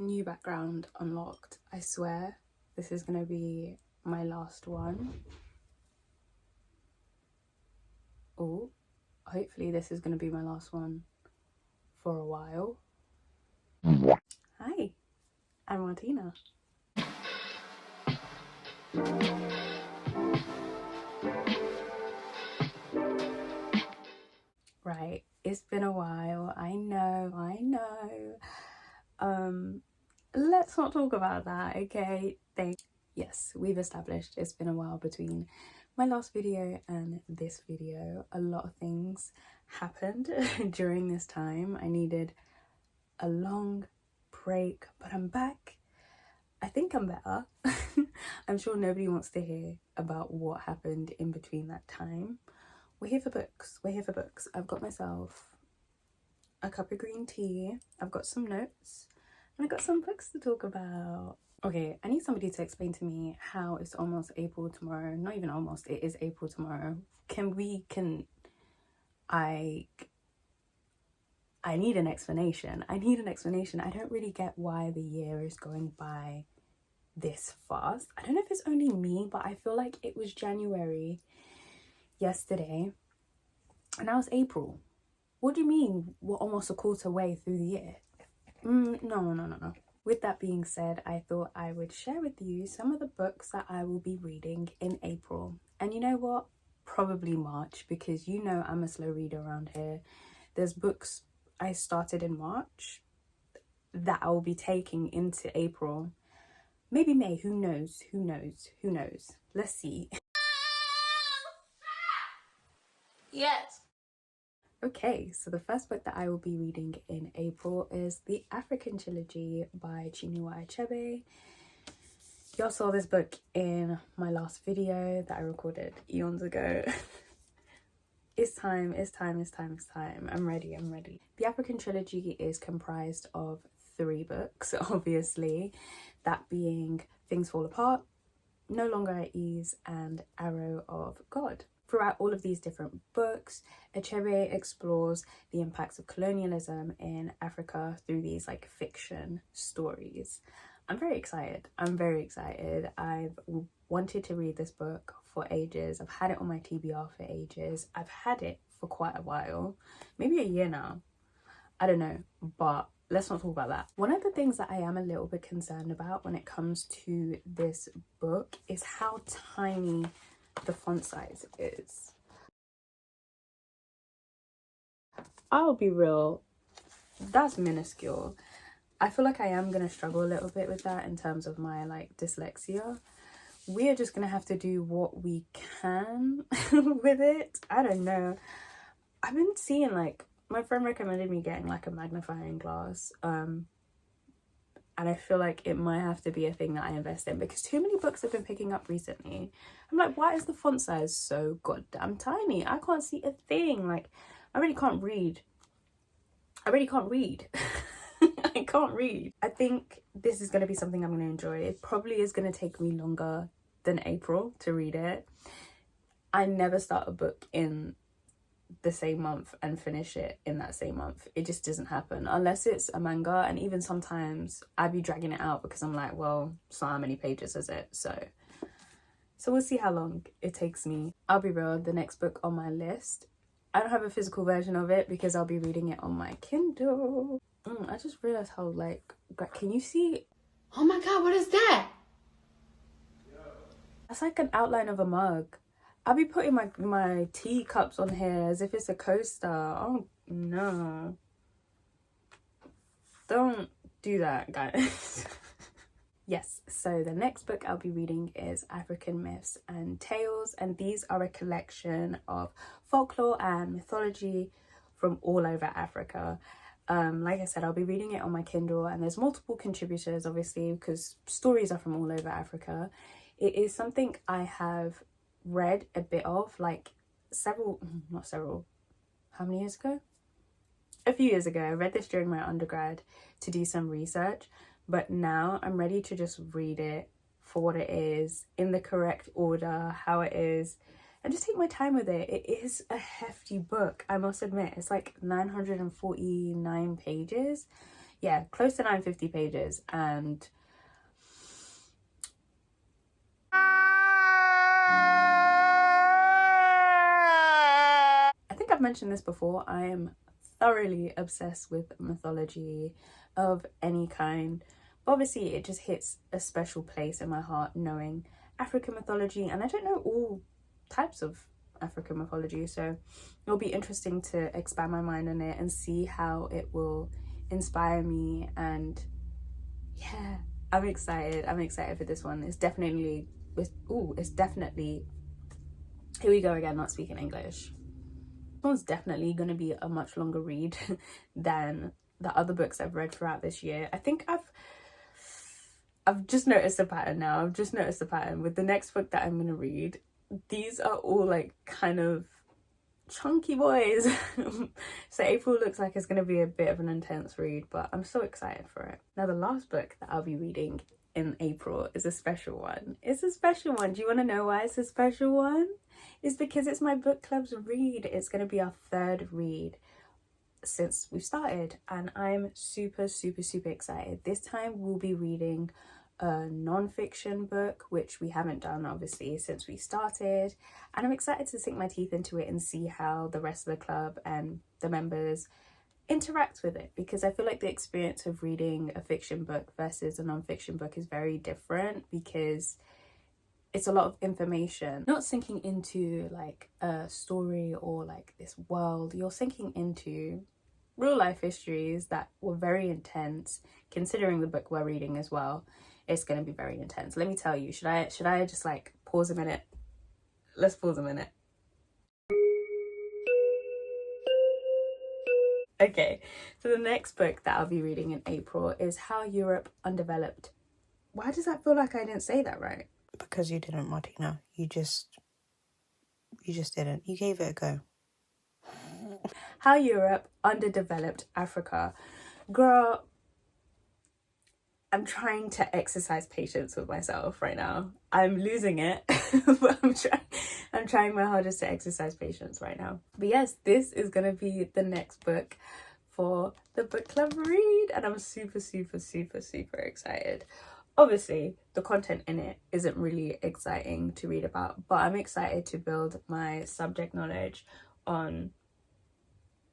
New background unlocked. I swear this is gonna be my last one. Oh, hopefully this is gonna be my last one for a while. Hi, I'm Martina. Right, it's been a while. I know. Let's not talk about that, okay? Yes, we've established it's been a while between my last video and this video. A lot of things happened during this time. I needed a long break, but I'm back. I think I'm better. I'm sure nobody wants to hear about what happened in between that time. We're here for books. I've got myself a cup of green tea. I've got some notes and I've got some books to talk about. Okay, I need somebody to explain to me how it's almost April tomorrow. Not even almost, it is April tomorrow. I need an explanation. I don't really get why the year is going by this fast. I don't know if it's only me, but I feel like it was January yesterday and now it's April. What do you mean we're almost a quarter way through the year? No. With that being said, I thought I would share with you some of the books that I will be reading in April. And you know what? Probably March, because you know I'm a slow reader around here. There's books I started in March that I will be taking into April. Maybe May, who knows? Let's see. Yes. Okay, so the first book that I will be reading in April is The African Trilogy by Chinua Achebe. Y'all saw this book in my last video that I recorded eons ago. It's time. I'm ready. The African Trilogy is comprised of 3 books, obviously, that being Things Fall Apart, No Longer at Ease, and Arrow of God. Throughout all of these different books, Achebe explores the impacts of colonialism in Africa through these like fiction stories. I'm very excited. I've wanted to read this book for ages. I've had it on my TBR for ages. I've had it for quite a while, maybe a year now. I don't know, but let's not talk about that. One of the things that I am a little bit concerned about when it comes to this book is how tiny the font size is. I'll be real, that's minuscule. I feel like I am gonna struggle a little bit with that in terms of my like dyslexia. We are just gonna have to do what we can with it. I don't know. I've been seeing like, my friend recommended me getting like a magnifying glass, and I feel like it might have to be a thing that I invest in because too many books I've been picking up recently, I'm like, why is the font size so goddamn tiny? I can't see a thing. Like, I really can't read. I can't read. I think this is going to be something I'm going to enjoy. It probably is going to take me longer than April to read it. I never start a book in the same month and finish it in that same month. It just doesn't happen unless it's a manga, and even sometimes I'd be dragging it out because I'm like, well, so how many pages is it? So we'll see how long it takes me. I'll be real, the next book on my list, I don't have a physical version of it because I'll be reading it on my Kindle. I just realized how like, can you see? Oh my god, what is that? That's like an outline of a mug. I'll be putting my teacups on here as if it's a coaster. Oh no. Don't do that, guys. Yes, so the next book I'll be reading is African Myths and Tales, and these are a collection of folklore and mythology from all over Africa. Like I said, I'll be reading it on my Kindle, and there's multiple contributors obviously because stories are from all over Africa. It is something I have read a bit of, like how many years ago? A few years ago. I read this during my undergrad to do some research, but now I'm ready to just read it for what it is, in the correct order, how it is, and just take my time with it. It is a hefty book, I must admit. It's like 949 pages. yeah, close to 950 pages. And I think I've mentioned this before, I am thoroughly obsessed with mythology of any kind. But obviously it just hits a special place in my heart knowing African mythology, and I don't know all types of African mythology, so it'll be interesting to expand my mind on it and see how it will inspire me. And yeah, I'm excited for this one. It's definitely here we go again, not speaking English. This one's definitely going to be a much longer read than the other books I've read throughout this year. I think I've just noticed a pattern now. I've just noticed a pattern with the next book that I'm going to read. These are all like kind of chunky boys. So April looks like it's going to be a bit of an intense read, but I'm so excited for it. Now the last book that I'll be reading in April is a special one. It's a special one. Do you want to know why it's a special one? It's because it's my book club's read. It's going to be our third read since we've started, and I'm super excited. This time we'll be reading a non-fiction book, which we haven't done obviously since we started, and I'm excited to sink my teeth into it and see how the rest of the club and the members interact with it, because I feel like the experience of reading a fiction book versus a non-fiction book is very different, because it's a lot of information, not sinking into like a story or like this world. You're sinking into real life histories that were very intense, considering the book we're reading as well. It's going to be very intense. Let me tell you, should I just like pause a minute? Let's pause a minute. Okay, so the next book that I'll be reading in April is How Europe Undeveloped. Why does that feel like I didn't say that right? Because you didn't, Martina. You just didn't. You gave it a go. How Europe Underdeveloped Africa. Girl, I'm trying to exercise patience with myself right now. I'm losing it, but I'm trying my hardest to exercise patience right now. But yes, this is gonna be the next book for the book club read, and I'm super excited. Obviously, the content in it isn't really exciting to read about, but I'm excited to build my subject knowledge on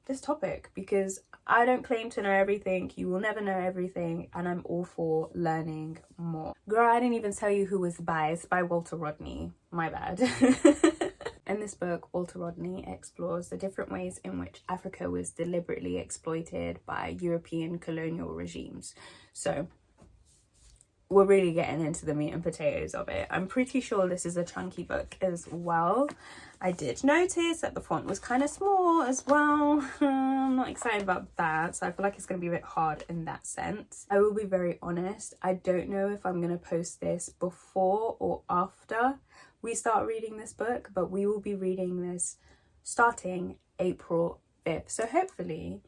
this topic, because I don't claim to know everything. You will never know everything, and I'm all for learning more. Girl, I didn't even tell you who was by. It's by Walter Rodney. My bad. In this book, Walter Rodney explores the different ways in which Africa was deliberately exploited by European colonial regimes. So we're really getting into the meat and potatoes of it. I'm pretty sure this is a chunky book as well. I did notice that the font was kind of small as well. I'm not excited about that, so I feel like it's going to be a bit hard in that sense. I will be very honest, I don't know if I'm going to post this before or after we start reading this book, but we will be reading this starting April 5th. So hopefully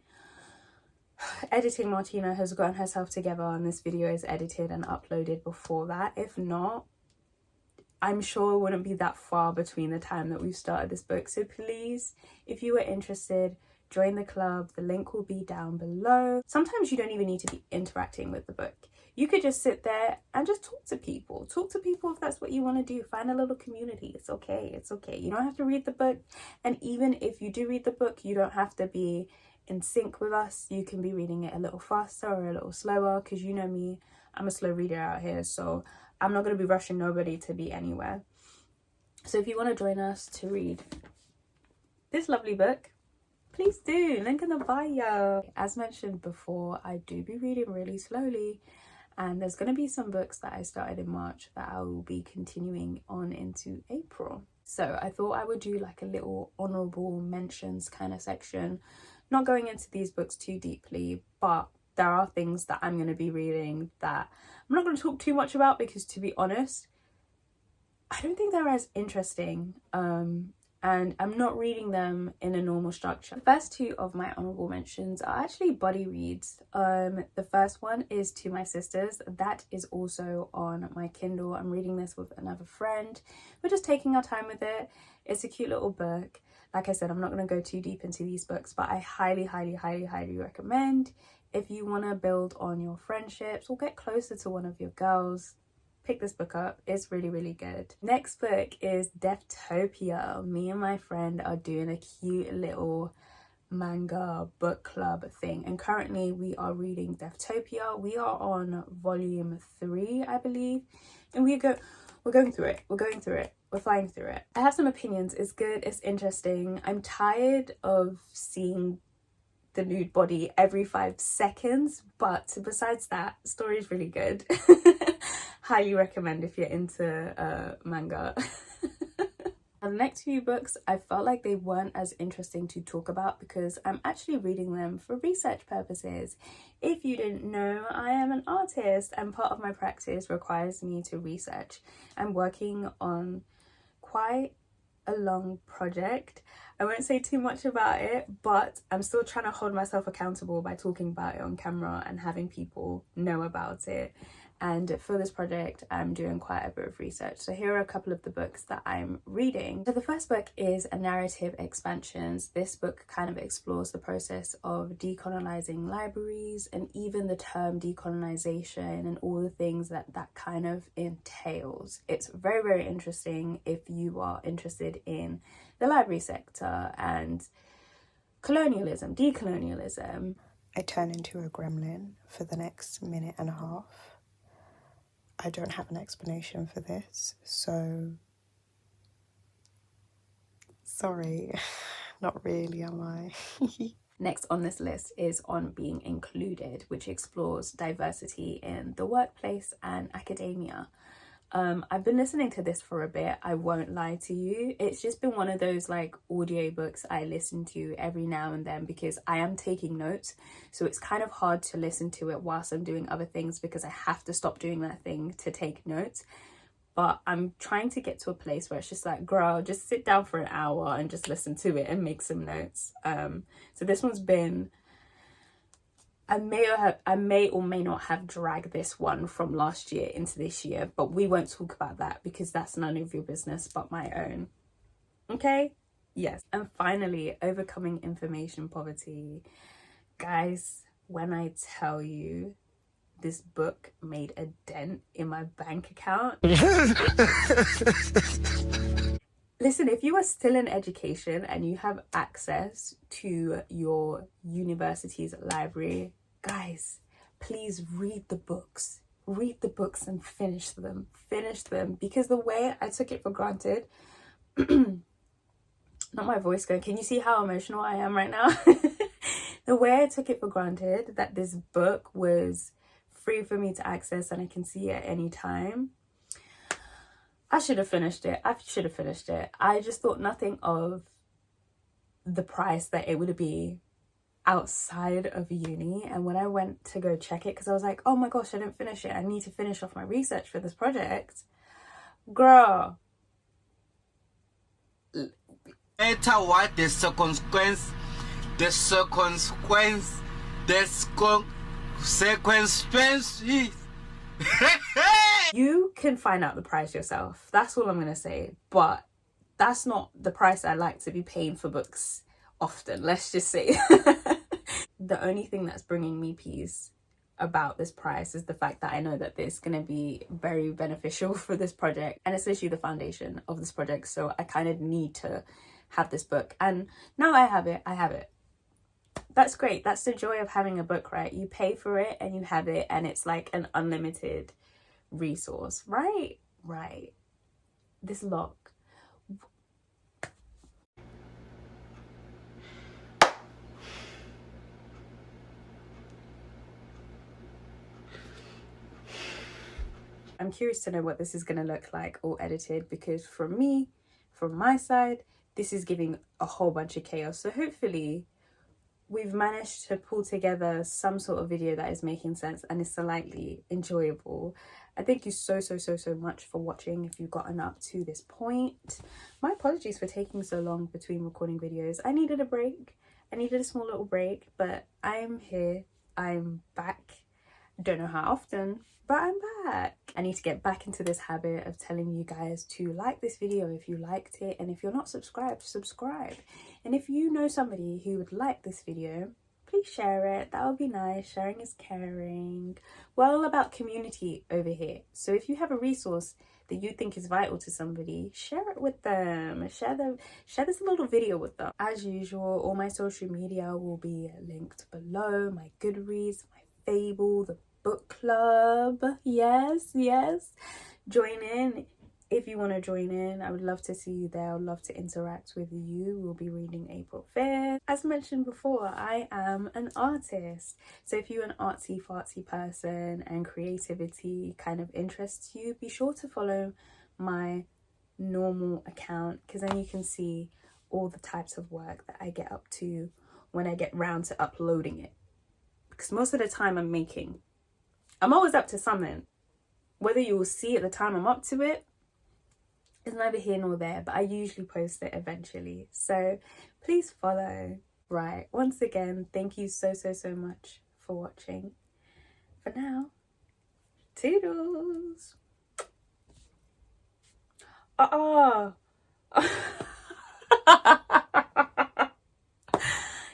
editing Martina has gotten herself together and this video is edited and uploaded before that. If not, I'm sure it wouldn't be that far between the time that we've started this book. So please, if you are interested, join the club. The link will be down below. Sometimes you don't even need to be interacting with the book. You could just sit there and just talk to people. Talk to people if that's what you want to do. Find a little community. It's okay. It's okay. You don't have to read the book. And even if you do read the book, you don't have to be in sync with us. You can be reading it a little faster or a little slower, because you know me, I'm a slow reader out here, so I'm not going to be rushing nobody to be anywhere. So if you want to join us to read this lovely book, please do. Link in the bio. As mentioned before, I do be reading really slowly, and there's going to be some books that I started in March that I will be continuing on into April. So I thought I would do like a little honorable mentions kind of section, not going into these books too deeply, but there are things that I'm going to be reading that I'm not going to talk too much about, because to be honest, I don't think they're as interesting, and I'm not reading them in a normal structure. The first two of my honorable mentions are actually buddy reads. The first one is To My Sisters. That is also on my Kindle. I'm reading this with another friend. We're just taking our time with it. It's a cute little book. Like I said, I'm not going to go too deep into these books, but I highly recommend. if you want to build on your friendships or get closer to one of your girls, pick this book up. It's really, really good. Next book is Deftopia. Me and my friend are doing a cute little manga book club thing, and currently we are reading Deftopia. We are on volume 3, I believe, and we're going through it. We're flying through it. I have some opinions. It's good, it's interesting. I'm tired of seeing the nude body every 5 seconds, but besides that, story is really good. Highly recommend if you're into manga. The next few books, I felt like they weren't as interesting to talk about because I'm actually reading them for research purposes. If you didn't know, I am an artist and part of my practice requires me to research. I'm working on quite a long project. I won't say too much about it, but I'm still trying to hold myself accountable by talking about it on camera and having people know about it. And for this project, I'm doing quite a bit of research. So here are a couple of the books that I'm reading. So the first book is A Narrative Expansions. This book kind of explores the process of decolonizing libraries and even the term decolonization and all the things that that kind of entails. It's very, very interesting if you are interested in the library sector and colonialism, decolonialism. I turn into a gremlin for the next minute and a half. I don't have an explanation for this, so sorry, not really, am I? Next on this list is On Being Included, which explores diversity in the workplace and academia. I've been listening to this for a bit, I won't lie to you. It's just been one of those like audiobooks I listen to every now and then because I am taking notes. So it's kind of hard to listen to it whilst I'm doing other things because I have to stop doing that thing to take notes. But I'm trying to get to a place where it's just like, girl, just sit down for an hour and just listen to it and make some notes. So this one's been... I may or may not have dragged this one from last year into this year, but we won't talk about that because that's none of your business but my own. Okay? Yes. And finally, Overcoming Information Poverty. Guys, when I tell you this book made a dent in my bank account. Listen, if you are still in education and you have access to your university's library, guys, please read the books. Read the books and finish them. Finish them. Because the way I took it for granted, not my voice going, can you see how emotional I am right now? The way I took it for granted that this book was free for me to access and I can see it at any time. I should have finished it. I just thought nothing of the price that it would be outside of uni. And when I went to go check it, because I was like, oh my gosh, I didn't finish it. I need to finish off my research for this project. Girl. Matter what the consequence is. You can find out the price yourself. That's all I'm going to say. But that's not the price I like to be paying for books often. Let's just say. The only thing that's bringing me peace about this price is the fact that I know that this is going to be very beneficial for this project. And it's literally the foundation of this project. So I kind of need to have this book. And now I have it. That's great. That's the joy of having a book, right? You pay for it and you have it and it's like an unlimited resource, right? This lock. I'm curious to know what this is going to look like all edited because from my side, this is giving a whole bunch of chaos. So hopefully we've managed to pull together some sort of video that is making sense and is slightly enjoyable. I thank you so much for watching if you've gotten up to this point. My apologies for taking so long between recording videos. I needed a break. I needed a small little break, but I'm here. I'm back. Don't know how often, but I'm back. I need to get back into this habit of telling you guys to like this video if you liked it, and if you're not subscribed, subscribe. And if you know somebody who would like this video, please share it. That would be nice. Sharing is caring. We're all about community over here. So if you have a resource that you think is vital to somebody, share it with them. Share this little video with them. As usual, all my social media will be linked below. My Goodreads, my Fable, the book club. Yes. Join in if you want to join in. I would love to see you there. I would love to interact with you. We'll be reading April 5th. As mentioned before, I am an artist. So if you're an artsy fartsy person and creativity kind of interests you, be sure to follow my normal account, because then you can see all the types of work that I get up to when I get round to uploading it. Because most of the time I'm always up to something. Whether you will see at the time I'm up to it is neither here nor there, but I usually post it eventually. So please follow. Right, once again, thank you so much for watching. For now, toodles.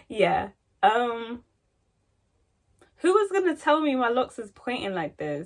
Yeah. Who was gonna tell me my locks is pointing like this?